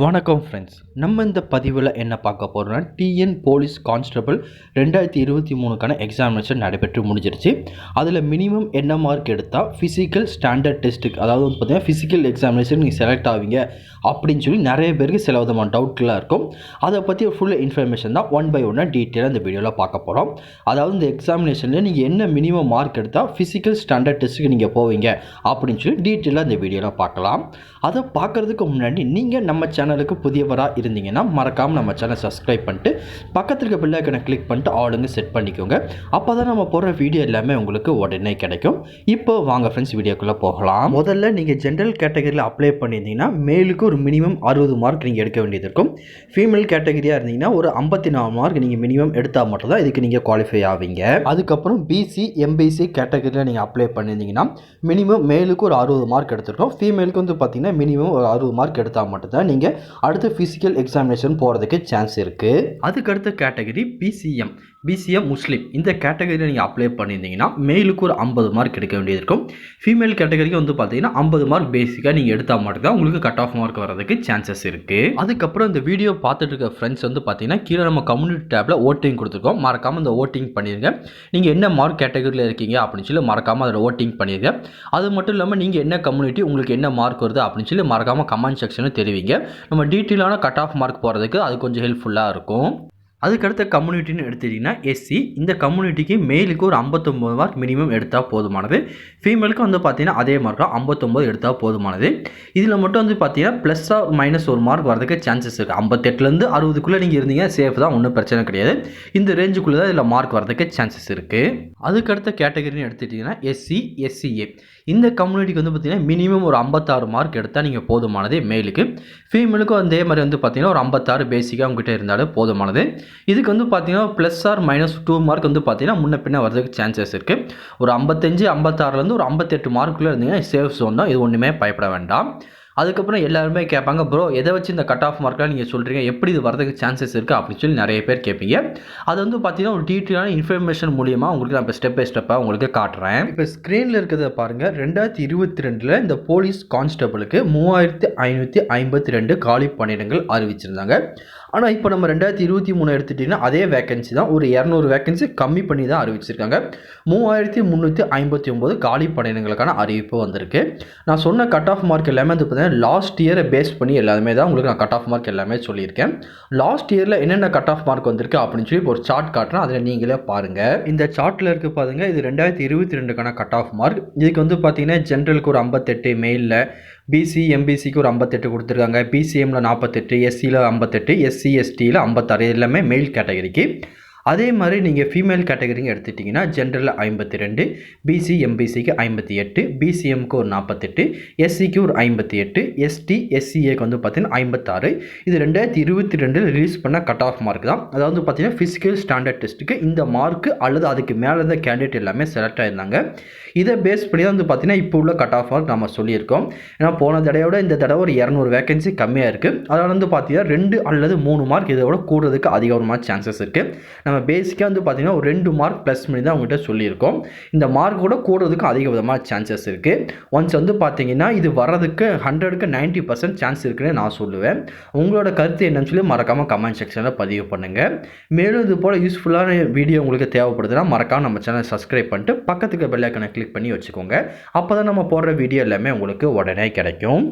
வணக்கம் ஃப்ரெண்ட்ஸ். நம்ம இந்த பதிவில் என்ன பார்க்க போகிறோம்னா, டிஎன் போலீஸ் கான்ஸ்டபிள் 2023க்கான எக்ஸாமினேஷன் நடைபெற்று முடிஞ்சிருச்சு. அதில் மினிமம் என்ன மார்க் எடுத்தால் ஃபிசிக்கல் ஸ்டாண்டர்ட் டெஸ்ட்டுக்கு, அதாவது வந்து பார்த்தீங்கன்னா ஃபிசிக்கல் எக்ஸாமினேஷன் நீங்கள் செலக்ட் ஆவீங்க அப்படின்னு சொல்லி நிறைய பேருக்கு சில விதமான டவுட்களாக இருக்கும். அதை பற்றி ஃபுல் இன்ஃபர்மேஷன் தான் ஒன் பை ஒன்னாக டீட்டெயிலாக இந்த வீடியோவில் பார்க்க போகிறோம். அதாவது இந்த எக்ஸாமினேஷனில் நீங்கள் என்ன மினிமம் மார்க் எடுத்தால் ஃபிசிக்கல் ஸ்டாண்டர்ட் டெஸ்ட்டுக்கு நீங்கள் போவீங்க அப்படின்னு சொல்லி டீட்டெயிலாக இந்த வீடியோவில் பார்க்கலாம். அதை பார்க்குறதுக்கு முன்னாடி நீங்கள் நம்ம சேனலுக்கு புதியவராக இருந்தீங்கன்னா மறக்காமல் நம்ம சேனல் சப்ஸ்கிரைப் பண்ணிட்டு பக்கத்தில் இருக்க பெல் ஐக்கனை கிளிக் பண்ணிட்டு ஆளுங்க செட் பண்ணிக்கோங்க. அப்போ தான் நம்ம போடுற வீடியோ எல்லாமே உங்களுக்கு உடனே கிடைக்கும். இப்போ வாங்க ஃப்ரெண்ட்ஸ் வீடியோக்குள்ளே போகலாம். முதல்ல நீங்கள் ஜென்ரல் கேட்டகரியில் அப்ளை பண்ணியிருந்தீங்கன்னா மேலுக்கு ஒரு மினிமம் 60 மார்க் நீங்கள் எடுக்க வேண்டியது இருக்கும். ஃபீமேல் கேட்டகரியாக இருந்தீங்கன்னா ஒரு 54 மார்க் நீங்கள் மினிமம் எடுத்தால் மட்டும் தான் இதுக்கு நீங்கள் குவாலிஃபை ஆவீங்க. அதுக்கப்புறம் பிசி எம்பிசி கேட்டகரியில் நீங்கள் அப்ளை பண்ணியிருந்தீங்கன்னா மினிமம் மேலுக்கு ஒரு 60 மார்க் எடுத்துருக்கோம். ஃபீமேலுக்கு வந்து பார்த்தீங்கன்னா மினிமம் ஒரு 60 மார்க் எடுத்தால் மட்டும்தான் நீங்கள் அடுத்து ஃபிசிக்கல் எக்ஸாமினேஷன் போகிறதுக்கு சான்ஸ் இருக்குது. அதுக்கு அடுத்த கேட்டகரி பிசிஎம் முஸ்லீம். இந்த கேட்டகரியில் நீங்கள் அப்ளை பண்ணியிருந்தீங்கன்னா மேலுக்கு ஒரு 50 மார்க் எடுக்க வேண்டியது இருக்கும். ஃபீமேல் கேட்டகரிக்கு வந்து பார்த்தீங்கன்னா 50 மார்க் பேசிக்காக நீங்கள் எடுத்தால் மட்டும்தான் உங்களுக்கு கட் ஆஃப் மார்க் வரதுக்கு சான்சஸ் இருக்குது. அதுக்கப்புறம் இந்த வீடியோ பார்த்துட்டு இருக்க ஃப்ரெண்ட்ஸ் வந்து பார்த்தீங்கன்னா கீழே நம்ம கம்யூனிட்டி டேப்பில் ஓட்டிங் கொடுத்துருக்கோம். மறக்காமல் இந்த ஓட்டிங் பண்ணிடுங்க. நீங்கள் என்ன மார்க் கேட்டகரியில் இருக்கீங்க அப்படின்னு சொல்லி மறக்காமல் அதில் ஓட்டிங் பண்ணிடுங்க. அது மட்டும் இல்லாமல் நீங்கள் என்ன கம்யூனிட்டி, உங்களுக்கு என்ன மார்க் வருது அப்படின்னு சொல்லி மறக்காமல் கமெண்ட் செக்ஷனில் தெரிவிங்க. நம்ம டீட்டெயிலான கட் ஆஃப் மார்க் போகிறதுக்கு அது கொஞ்சம் ஹெல்ப்ஃபுல்லாக இருக்கும். அதுக்கடுத்த கம்யூனிட்டின்னு எடுத்துட்டிங்கன்னா எஸ்சி. இந்த கம்யூனிட்டிக்கு மேலுக்கு ஒரு 59 மார்க் மினிமம் எடுத்தால் போதுமானது. ஃபீமேலுக்கு வந்து பார்த்தீங்கன்னா அதே மார்க்காக 59 எடுத்தால் போதுமானது. இதில் மட்டும் வந்து பார்த்தீங்கன்னா ப்ளஸ் ஆர் மைனஸ் ஒரு மார்க் வரதுக்கு சான்சஸ் இருக்குது. 58லேருந்து 60க்குள்ளே நீங்கள் இருந்தீங்க சேஃப் தான், ஒன்றும் பிரச்சனை கிடையாது. இந்த ரேஞ்சுக்குள்ளே தான் இதில் மார்க் வரதுக்கு சான்சஸ் இருக்குது. அதுக்கடுத்த கேட்டகரின்னு எடுத்துட்டிங்கன்னா எஸ்சி எஸ்சிஏ. இந்த கம்யூனிட்டிக்கு வந்து பார்த்தீங்கன்னா மினிமம் ஒரு 56 மார்க் எடுத்தால் நீங்கள் போதுமானது மேலுக்கு. ஃபீமேலுக்கும் அதே மாதிரி வந்து பார்த்தீங்கன்னா ஒரு 56 பேசிக்காக உங்ககிட்ட இருந்தாலும் போதுமானது. இதுக்கு வந்து பார்த்தீங்கன்னா ப்ளஸ் ஆர் மைனஸ் 2 மார்க் வந்து பார்த்தீங்கன்னா முன்ன பின்ன வரதுக்கு சான்சஸ் இருக்குது. ஒரு 55 56லேருந்து ஒரு 58 மார்க்குள்ளே இருந்தீங்கன்னா சேஃப் ஜோன் தான், இது ஒன்றுமே பயப்பட வேண்டாம். அதுக்கப்புறம் எல்லாருமே கேட்பாங்க, ப்ரோ எதை வச்சு இந்த கட் ஆஃப் மார்க்லாம் நீங்கள் சொல்கிறீங்க, எப்படி இது வரதுக்கு சான்சஸ் இருக்குது அப்படின்னு சொல்லி நிறைய பேர் கேட்பீங்க. அது வந்து பார்த்தீங்கன்னா ஒரு டீட்டெயிலான இன்ஃபர்மேஷன் மூலியமாக உங்களுக்கு நான் இப்போ ஸ்டெப் பை ஸ்டெப்பாக உங்களுக்கு காட்டுறேன். இப்போ ஸ்க்ரீனில் இருக்கிறத பாருங்கள். 2022 இந்த போலீஸ் கான்ஸ்டபிளுக்கு 3552 காலி பணியிடங்கள் அறிவிச்சிருந்தாங்க. ஆனால் இப்போ நம்ம 2023 எடுத்துட்டிங்கன்னா அதே வேகன்சி தான், ஒரு 200 வேகன்சி கம்மி பண்ணி தான் அறிவிச்சிருக்காங்க. 3359 காலி பணியிடங்களுக்கான அறிவிப்பு வந்திருக்கு. நான் சொன்ன கட் ஆஃப் மார்க் எல்லாமே வந்து பார்த்தீங்கன்னா லாஸ்ட் இயரை பேஸ் பண்ணி எல்லாமே தான் உங்களுக்கு நான் கட் ஆஃப் மார்க் எல்லாமே சொல்லியிருக்கேன். லாஸ்ட் இயரில் என்னென்ன கட் ஆஃப் மார்க் வந்திருக்கு அப்படின்னு சொல்லி ஒரு சார்ட் காட்டுறேன், அதில் நீங்களே பாருங்கள். இந்த சார்ட்டில் இருக்க பாருங்கள், இது 2022க்கான கட் ஆஃப் மார்க். இதுக்கு வந்து பார்த்தீங்கன்னா ஜென்ரலுக்கு ஒரு 58, மெயிலில் பிசி எம்பிசிக்கு ஒரு 58 கொடுத்துருக்காங்க, பிசிஎம்மில் 48, எஸ்சியில் 58, எஸ்சி எஸ்டியில் 56, எல்லாமே மெயில் கேட்டகரிக்கு. அதே மாதிரி நீங்கள் ஃபீமேல் கேட்டகரிங்க எடுத்துட்டிங்கன்னா ஜென்ரலில் 52, பிசி எம்பிசிக்கு 58, பிசிஎம்க்கு ஒரு 48, எஸ்சிக்கு ஒரு 58, எஸ்டி எஸ்சிஏக்கு வந்து பார்த்தீங்கன்னா 56. இது 2022 ரிலீஸ் பண்ண கட் ஆஃப் மார்க் தான். அதாவது பார்த்தீங்கன்னா ஃபிசிக்கல் ஸ்டாண்டர்ட் டெஸ்ட்டுக்கு இந்த மார்க்கு அல்லது அதுக்கு மேலே இருந்த கேண்டிடேட் எல்லாமே செலக்ட் ஆயிருந்தாங்க. இதை பேஸ் பண்ணி தான் வந்து பார்த்தீங்கன்னா இப்போ உள்ள கட் ஆஃப் மார்க் நம்ம சொல்லியிருக்கோம். ஏன்னா போன தடவையோட இந்த தடவை ஒரு 200 வேகன்சி கம்மியாக இருக்குது. அதனால் வந்து பார்த்தீங்கன்னா 2 அல்லது 3 மார்க் இதோட கூடுறதுக்கு அதிகமான சான்சஸ் இருக்குது. நம்ம பேசிக்காக வந்து பார்த்தீங்கன்னா ஒரு 2 மார்க் ப்ளஸ் பண்ணி தான் உங்கள்கிட்ட சொல்லியிருக்கோம். இந்த மார்க் கூட கூடுறதுக்கு அதிக விதமாக சான்சஸ் இருக்குது. ஒன்ஸ் வந்து பார்த்தீங்கன்னா இது வர்றதுக்கு 100க்கு 90% சான்ஸ் இருக்குன்னு நான் சொல்லுவேன். உங்களோட கருத்து என்னன்னு சொல்லி மறக்காமல் கமெண்ட் செக்ஷனில் பதிவு பண்ணுங்கள். மேலும் இது போல் யூஸ்ஃபுல்லான வீடியோ உங்களுக்கு தேவைப்படுதுன்னா மறக்காமல் நம்ம சேனல் சப்ஸ்கிரைப் பண்ணிட்டு பக்கத்துக்கு பெல் ஐக்கனை கிளிக் பண்ணி வச்சுக்கோங்க. அப்போ தான் நம்ம போடுற வீடியோ எல்லாமே உங்களுக்கு உடனே கிடைக்கும்.